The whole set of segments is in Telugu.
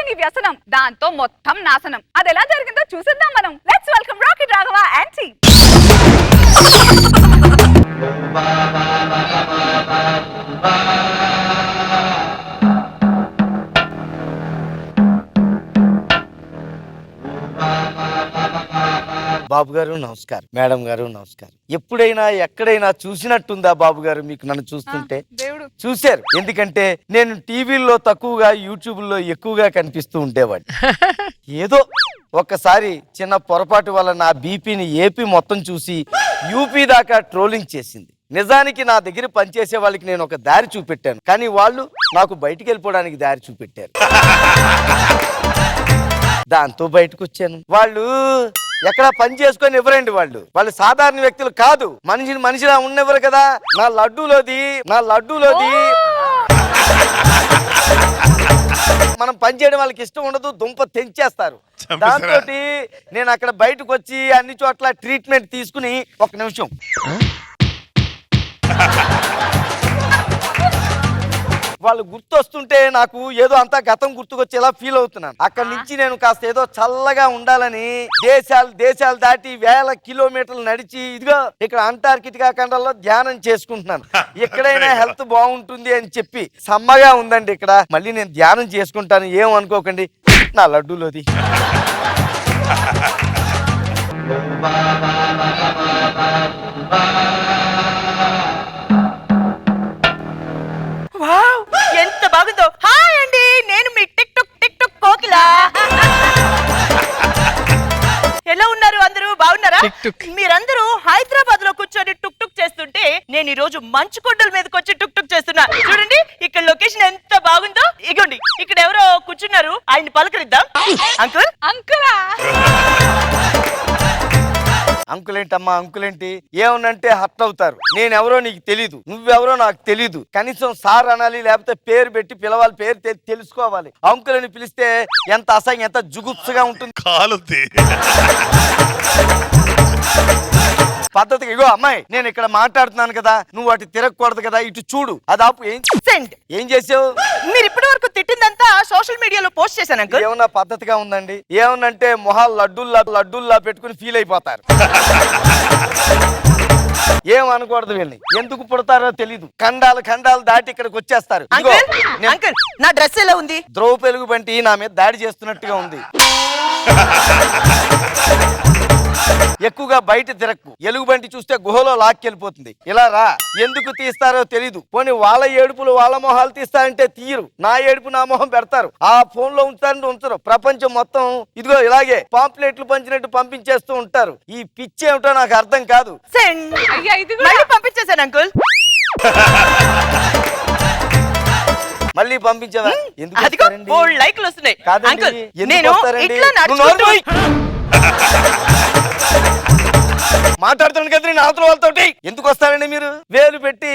నీ వ్యసనం, దాంతో మొత్తం నాశనం. అది ఎలా జరిగిందో చూసేద్దాం మనం. Let's welcome rocket Raghava and team. Babu garu నమస్కారం, మేడం గారు నమస్కారం. ఎప్పుడైనా ఎక్కడైనా చూసినట్టుందా బాబు గారు మీకు నన్ను చూస్తుంటే? చూశారు, ఎందుకంటే నేను టీవీల్లో తక్కువగా, యూట్యూబ్లో ఎక్కువగా కనిపిస్తూ ఉండేవాడిని. ఏదో ఒక్కసారి చిన్న పొరపాటు వల్ల నా బీపీని ఏపీ మొత్తం చూసి యూపీ దాకా ట్రోలింగ్ చేసింది. నిజానికి నా దగ్గర పనిచేసే వాళ్ళకి నేను ఒక దారి చూపెట్టాను, కానీ వాళ్ళు నాకు బయటికి వెళ్ళిపోవడానికి దారి చూపెట్టారు. దాంతో బయటకు వచ్చాను. వాళ్ళు ఎక్కడ పని చేసుకొని ఇవ్వరండి, వాళ్ళు సాధారణ వ్యక్తులు కాదు, మనిషిలా ఉన్నెవరు కదా. నా లడ్డూలోది మనం పని చేయడం వాళ్ళకి ఇష్టం ఉండదు, దుంప తెంచేస్తారు. దాంతో నేను అక్కడ బయటకు వచ్చి అన్ని చోట్ల ట్రీట్మెంట్ తీసుకుని, ఒక నిమిషం, వాళ్ళు గుర్తొస్తుంటే నాకు ఏదో అంతా గతం గుర్తుకొచ్చేలా ఫీల్ అవుతున్నాను. అక్కడి నుంచి నేను కాస్త ఏదో చల్లగా ఉండాలని దేశాలు దాటి వేల కిలోమీటర్లు నడిచి ఇదిగో ఇక్కడ అంటార్కిటికా ఖండంలో ధ్యానం చేసుకుంటున్నాను. ఎక్కడైనా హెల్త్ బాగుంటుంది అని చెప్పి. సమ్మగా ఉందండి ఇక్కడ, మళ్ళీ నేను ధ్యానం చేసుకుంటాను, ఏమనుకోకండి. నా లడ్డూలోది ఎంత బాగుందో. హాయ్ అండి, నేను మీ టిక్ టుక్ కోకిల. ఎలా ఉన్నారు అందరూ? బాగున్నారా? మీరందరూ హైదరాబాద్ లో కూర్చొని టుక్ టుక్ చేస్తుంటే నేను ఈ రోజు మంచు కొండల మీదకి వచ్చి టుక్ టుక్ చేస్తున్నా. చూడండి ఇక్కడ లొకేషన్ ఎంత బాగుందో. ఇగోండి ఇక్కడ ఎవరో కూర్చున్నారు, ఆయన్ని పలకరిద్దాం. అంకుల్. అంకులా? అంకులేంటమ్మా, అంకులేంటి? ఏమనంటే హర్ట్ అవుతారు. నేనెవరో నీకు తెలీదు, నువ్వెవరో నాకు తెలీదు. కనీసం సార్ అనాలి, లేకపోతే పేరు పెట్టి పిలవాలి, పేరు తెలుసుకోవాలి. అంకుల్ అని పిలిస్తే ఎంత అసహ్యం, ఎంత జుగుప్సగా ఉంటుంది. పద్ధతిగా ఇగో అమ్మాయి, నేను ఇక్కడ మాట్లాడుతున్నాను కదా, నువ్వు అటు తిరగకూడదు కదా, ఇటు చూడు. అదాపు ఏం చేసావు? మీరు ఇప్పటి వరకు తిట్టిందంతా సోషల్ మీడియాలో పోస్ట్ చేశాను అంకుల్. ఏమన్నా పద్ధతిగా ఉందండి? ఏమనంటే మొహాలు లడ్డూల్లా పెట్టుకుని ఫీల్ అయిపోతారు. ఏమనకూడదు, వీళ్ళని ఎందుకు పుడతారో తెలీదు. ఖండాలు దాటి ఇక్కడికి వచ్చేస్తారు. అంకుల్ నా డ్రెస్ ఎలా ఉంది? ద్రౌపది బంటి నా మీద దాడి చేస్తున్నట్టుగా ఉంది. ఎక్కువగా బయట తిరక్కు, ఎలుగుబంటి చూస్తే గుహలో లాక్కెళ్ళిపోతుంది. ఇలా రా. ఎందుకు తీస్తారో తెలీదు. పోనీ వాళ్ళ ఏడుపులు వాళ్ళ మొహాలు తీస్తారంటే తీయరు, నా ఏడుపు నా మొహం పెడతారు. ఆ ఫోన్ లో ఉంచుతారంటే ఉంచరు. ప్రపంచం మొత్తం ఇదిగో ఇలాగే పాంప్లెట్లు పంచినట్టు పంపించేస్తూ ఉంటారు. ఈ పిచ్చి ఏమిటో నాకు అర్థం కాదు. పంపించేశాను అంకుల్. మళ్ళీ పంపించవా? ఎందుకు లైక్లు వస్తున్నాయి? మాట్లాడుతున్నాను కదా నేను అవతల వాళ్ళతోటి. ఎందుకు వస్తారండి మీరు? వేలు పెట్టి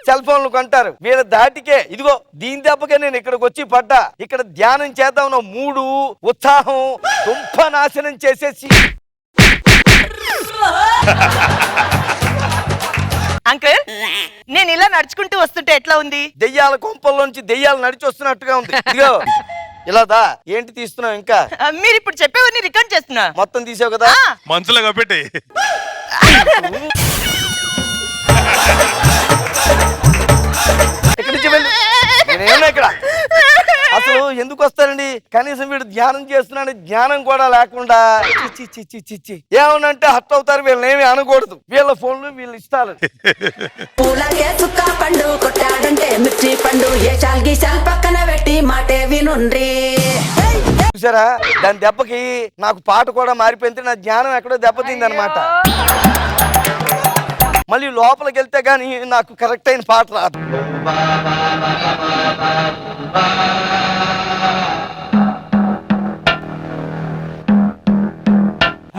సెల్ ఫోన్లు కొంటారు. వీళ్ళ దాటికే ఇదిగో దీని దెబ్బకే నేను ఇక్కడికి వచ్చి పడ్డా. ఇక్కడ ధ్యానం చేద్దాం మూడు ఉత్సాహం దుంప నాశనం చేసేసి. అంకుల్ నేను ఇలా నడుచుకుంటూ వస్తుంటే ఎట్లా ఉంది? దెయ్యాల కొంపల్లోంచి దెయ్యాలు నడిచి వస్తున్నట్టుగా ఉంది. ఇదిగో ఇలాదా ఏంటి తీస్తున్నావు? ఇంకా మీరు ఇప్పుడు చెప్పేవన్నీ రికార్డ్ చేస్తున్నా. మొత్తం తీసావు కదా? మనసులో కప్పెట్టి ఎక్కడి నుంచి వెళ్ళి నేనేమన్నా ఇక్కడ అసలు ఎందుకు వస్తారండి? కనీసం వీడు ధ్యానం చేస్తున్నాడు, జ్ఞానం కూడా లేకుండా. చిచ్చి ఏమనంటే హర్ట్ అవుతారు. వీళ్ళని ఏమి అనకూడదు. వీళ్ళ ఫోన్లు వీళ్ళు ఇస్తారు. చూసారా, దాని దెబ్బకి నాకు పాట కూడా మారిపోయింది. నా జ్ఞానం ఎక్కడో దెబ్బతింది అనమాట. మళ్ళీ లోపలికి వెళ్తే గానీ నాకు కరెక్ట్ అయిన పాట రాదు.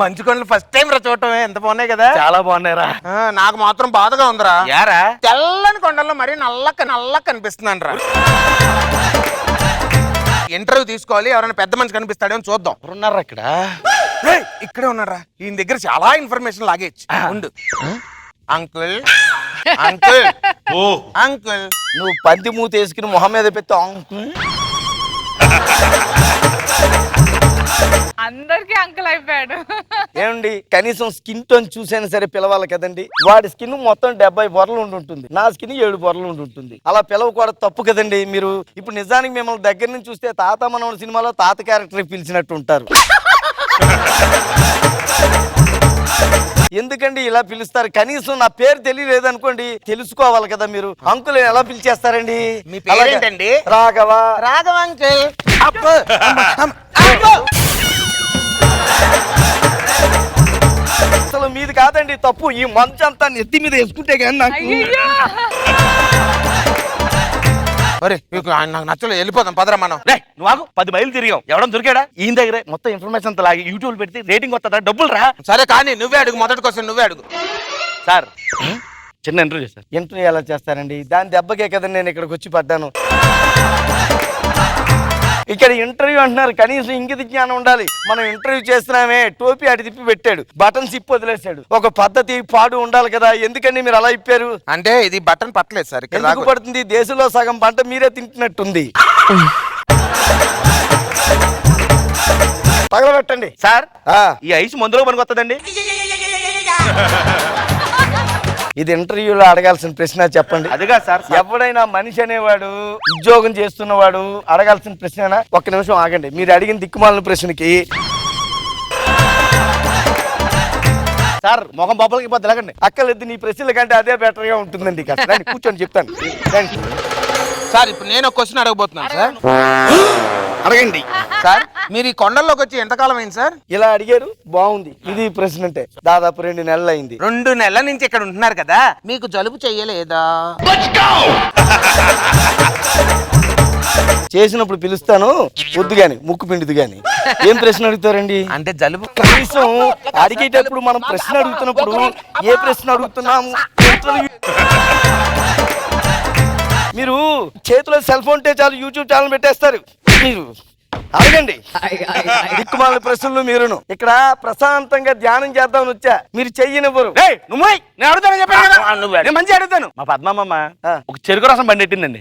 మంచు కొండలు ఫస్ట్ టైం రా చూడటం. ఎంత బాగున్నాయి కదా? చాలా బాగున్నాయిరా. నాకు మాత్రం బాధగా ఉందిరా. యారా తెల్లని కొండల్లో మరీ నల్ల కనిపిస్తున్నాను రా. ఇంటర్వ్యూ తీసుకోవాలి, ఎవరైనా పెద్ద మనిషి కనిపిస్తాడేమో చూద్దాం. ఉన్నారా ఇక్కడ? ఇక్కడే ఉన్నారా? ఈయన దగ్గర చాలా ఇన్ఫర్మేషన్ లాగేచ్చు. ఉండు. అంకుల్ అంకుల్ ఓ అంకుల్ నువ్వు పంది మూత వేసుకుని మొహం మీద పెట్టావు. అంకుల్ అందరికి అంకుల్ అయిపోయాడు. ఏమండి కనీసం స్కిన్ టోన్ చూసైనా సరే పిలవాలి కదండి. వాడి స్కిన్ మొత్తం 70 పొరలు ఉంటుంది, నా స్కిన్ 7 పొరలు ఉంటుంది. అలా పిలవకూడదు, తప్పు కదండి. మీరు ఇప్పుడు నిజానికి మిమ్మల్ని దగ్గర నుంచి చూస్తే తాత మనవడు సినిమాలో తాత క్యారెక్టర్ పిలిచినట్టు ఉంటారు. ఎందుకండి ఇలా పిలుస్తారు? కనీసం నా పేరు తెలియలేదు అనుకోండి, తెలుసుకోవాలి కదా మీరు. అంకుల్ ఎలా పిలిచేస్తారండి? మీ పేరేంటండి? రాఘవ. రాఘవ అంకుల్. అసలు మీది కాదండి తప్పు. ఈ మంచు అంతా నెత్తి మీద వేసుకుంటే కానీ నాకు అయ్యయ్యో. ఒరే నాకు నచ్చలేదు, వెళ్ళిపోదాం పదరా మనం. నువ్వు 10 మైలు తిరిగాం, ఎవడం దొరికాడా? ఈయన దగ్గరే మొత్తం ఇన్ఫర్మేషన్ అంతా లాగి యూట్యూబ్ పెడితే రేటింగ్ వస్తుందా? డబ్బులు రా. సరే కానీ నువ్వే అడుగు, మొదటి క్వశ్చన్ నువ్వే అడుగు. సార్ చిన్న ఇంటర్వ్యూ సార్. ఇంటర్వ్యూ ఎలా చేస్తారండి? దాని దెబ్బకే కదండి నేను ఇక్కడికి వచ్చి పడ్డాను. ఇక్కడ ఇంటర్వ్యూ అంటున్నారు, కనీసం ఇంగిత జ్ఞానం ఉండాలి. మనం ఇంటర్వ్యూ చేస్తున్నామే, టోపీ అటు తిప్పి పెట్టాడు, బటన్స్ ఇప్పి వదిలేశాడు. ఒక పద్ధతి పాడు ఉండాలి కదా. ఎందుకండి మీరు అలా ఇప్పారు? అంటే ఇది బటన్ పట్టలేదు సార్. ఇక్కడ ఎందుకు పడుతుంది? దేశంలో సగం పంట మీరే తింటున్నట్టుంది. పగలబెట్టండి సార్ ఆ, ఈ ఐస్ మందులో పనికి వస్తుందండి. ఇది ఇంటర్వ్యూలో అడగాల్సిన ప్రశ్న చెప్పండి. అదిగా సార్. ఎవడైనా మనిషి అనేవాడు, ఉద్యోగం చేస్తున్నవాడు అడగాల్సిన ప్రశ్న. ఒక్క నిమిషం ఆగండి. మీరు అడిగిన దిక్కుమాలిన ప్రశ్నకి సార్ మొహం బొబ్బలకి పోతే ఎలాగండి? అక్కర్లేదు. నీ ప్రశ్నల కంటే అదే బెటర్ గా ఉంటుందండి. ఇక్కడ రండి, కూర్చొని చెప్తాను. రండి. సార్ ఇప్పుడు నేను ఒక క్వశ్చన్ అడగబోతున్నాను సార్. అడగండి. సార్ మీరు ఈ కొండల్లోకి వచ్చి ఎంతకాలం అయింది సార్? ఇలా అడిగారు, బాగుంది. ఇది ప్రశ్న అంటే దాదాపు 2 నెలలు అయింది. 2 నెలల నుంచి ఇక్కడ ఉంటున్నారు కదా, మీకు జలుబు చెయ్యలేదా? చేసినప్పుడు పిలుస్తాను, వద్దు గాని ముక్కు పిండిది గాని. ఏం ప్రశ్న అడుగుతారండి? అంటే జలుబు కనీసం అడిగేటప్పుడు మనం ప్రశ్న అడుగుతున్నప్పుడు ఏ ప్రశ్న అడుగుతున్నాము? మీరు చేతిలో సెల్ ఫోన్ ఉంటే చాలు యూట్యూబ్ ఛానల్ పెట్టేస్తారు. మీరు అడగండి దిక్కుమాల ప్రశ్నలు. మీరును ఇక్కడ ప్రశాంతంగా ధ్యానం చేద్దామని వచ్చా, మీరు చెయ్యనివ్వరు. నువ్వు నేను అడుగుతాను చెప్పాను కదా. నేను మంచిగా అడుగుతాను. మా పద్మమ్మ ఒక చెరుకు రసం బండి పెట్టిందండి.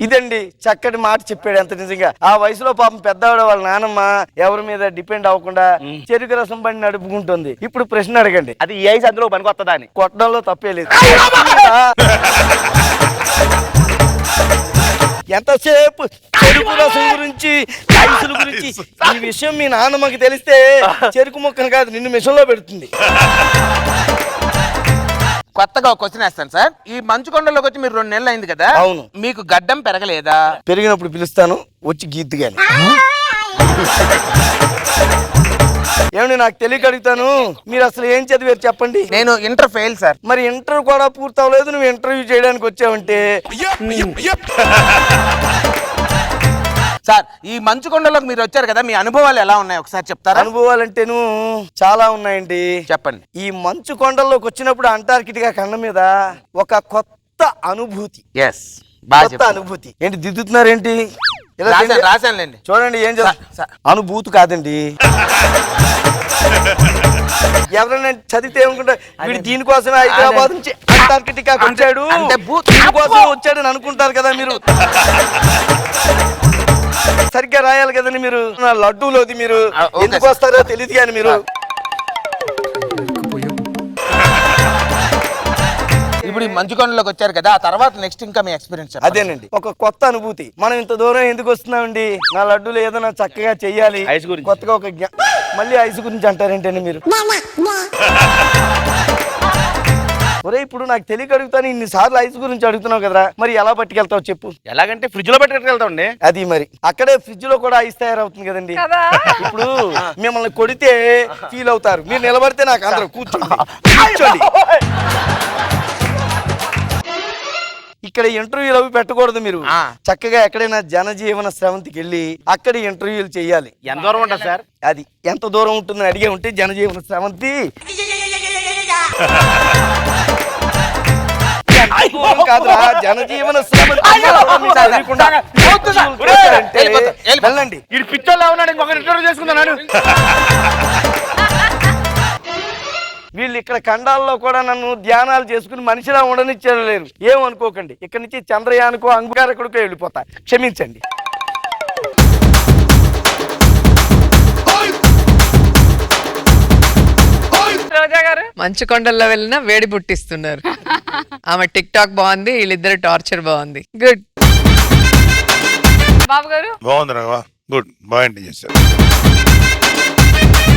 ఇదండి చక్కటి మాట చెప్పాడు. ఎంత నిజంగా ఆ వయసులో పాపం పెద్దవాడు వాళ్ళ నానమ్మ ఎవరి మీద డిపెండ్ అవ్వకుండా చెరుకు రసం బండి నడుపుకుంటుంది. ఇప్పుడు ప్రశ్న అడగండి. అది ఈ ఐస్ అందులో పనికి వస్తుందా అని. కొట్టడంలో తప్పే లేదు. ఎంతసేపు చెరుకు రసం గురించి, ఐసుల గురించి. ఈ విషయం మీ నాన్నమ్మకి తెలిస్తే చెరుకు ముక్కను కాదు నిన్ను మిషన్లో పెడుతుంది. కొత్తగా ఒక క్వశ్చన్ వేస్తాను సార్. ఈ మంచు కొండలోకి వచ్చి మీరు 2 నెలలు అయింది కదా. అవును. మీకు గడ్డం పెరగలేదా? పెరిగినప్పుడు పిలుస్తాను, వచ్చి గీద్దు గాని. ఏమండి నాకు తెలియక అడుగుతాను, మీరు అసలు ఏం చదివారు చెప్పండి? నేను ఇంటర్ ఫెయిల్ సార్. మరి ఇంటర్ కూడా పూర్తి అవ్వలేదు, నువ్వు ఇంటర్వ్యూ చేయడానికి వచ్చావంటే. సార్ ఈ మంచు కొండలోకి మీరు వచ్చారు కదా, మీ అనుభవాలు ఎలా ఉన్నాయి ఒకసారి చెప్తారా? అనుభవాలంటేను చాలా ఉన్నాయండి. చెప్పండి. ఈ మంచు కొండల్లోకి వచ్చినప్పుడు అంటార్కిటికా ఖండం మీద ఒక కొత్త అనుభూతి. ఎస్, బాగా కొత్త అనుభూతి. ఏంటి దిద్దుతున్నారేంటి? రాశానులేండి. చూడండి ఏం అనుభూతి కాదండి. ఎవరైనా చదివితే ఏమనుకుంటా, వీడు దీనికోసమే హైదరాబాద్ నుంచి అంటార్కిటికా వచ్చాడు, దీనికోసం వచ్చాడని అనుకుంటారు కదా మీరు. సరిగ్గా రాయాలి కదండి మీరు. లడ్డూలోది మీరు ఎందుకు వస్తారో తెలియదు కానీ మీరు. ఇప్పుడు ఈ మంచు కొండలోకి వచ్చారు కదా, ఆ తర్వాత నెక్స్ట్ ఇంకా మీ ఎక్స్పీరియన్స్? అదేనండి ఒక కొత్త అనుభూతి. మనం ఇంత దూరం ఎందుకు వస్తున్నామండి? నా లడ్డూలు ఏదైనా చక్కగా చెయ్యాలి. ఐస్ గురించి కొత్తగా ఒక మళ్ళీ ఐస్ గురించి అంటారేంటండి మీరు? ఒరే ఇప్పుడు నాకు తెలియక అడుగుతాను, ఇన్నిసార్లు ఐస్ గురించి అడుగుతున్నావు కదరా, మరి ఎలా పట్టుకెళ్తావు చెప్పు? ఎలాగంటే ఫ్రిడ్జ్ లో పెట్టుకెళ్తామండి. అది మరి అక్కడే ఫ్రిడ్జ్ లో కూడా ఐస్ తయారవుతుంది కదండి. ఇప్పుడు మిమ్మల్ని కొడితే ఫీల్ అవుతారు, మీరు నిలబడితే నాకు అందరూ కూర్చోండి. ఇక్కడ ఇంటర్వ్యూలు అవి పెట్టకూడదు. మీరు చక్కగా ఎక్కడైనా జనజీవన స్రవంతికి వెళ్ళి అక్కడ ఇంటర్వ్యూలు చేయాలి. ఎంత దూరం ఉంటుంది సార్? అది ఎంత దూరం ఉంటుందని అడిగే ఉంటే జనజీవన స్రవంతి కాదురా, జనజీవన వెళ్ళండి. ఈ పిచ్చోళ్ళ ఉన్నాడు, ఇంకొక ఇంటర్వ్యూ చేసుకుంటున్నాడు. వీళ్ళు ఇక్కడ ఖండాల్లో కూడా నన్ను ధ్యానాలు చేసుకుని మనిషిలా ఉండనిచ్చేయలేరు. ఏమనుకోకండి, ఇక్కడి నుంచి చంద్రయానుకో అంగారకుడికో వెళ్ళిపోతా, క్షమించండి. మంచుకొండల్లో వెళ్ళినా వేడి పుట్టిస్తున్నారు. ఆమె టిక్ టాక్ బాగుంది, వీళ్ళిద్దరు టార్చర్ బాగుంది. గుడ్. బాబు గారు బాగుంది రాఘవ, గుడ్, బాగా ఎంజాయ్ చేశారు.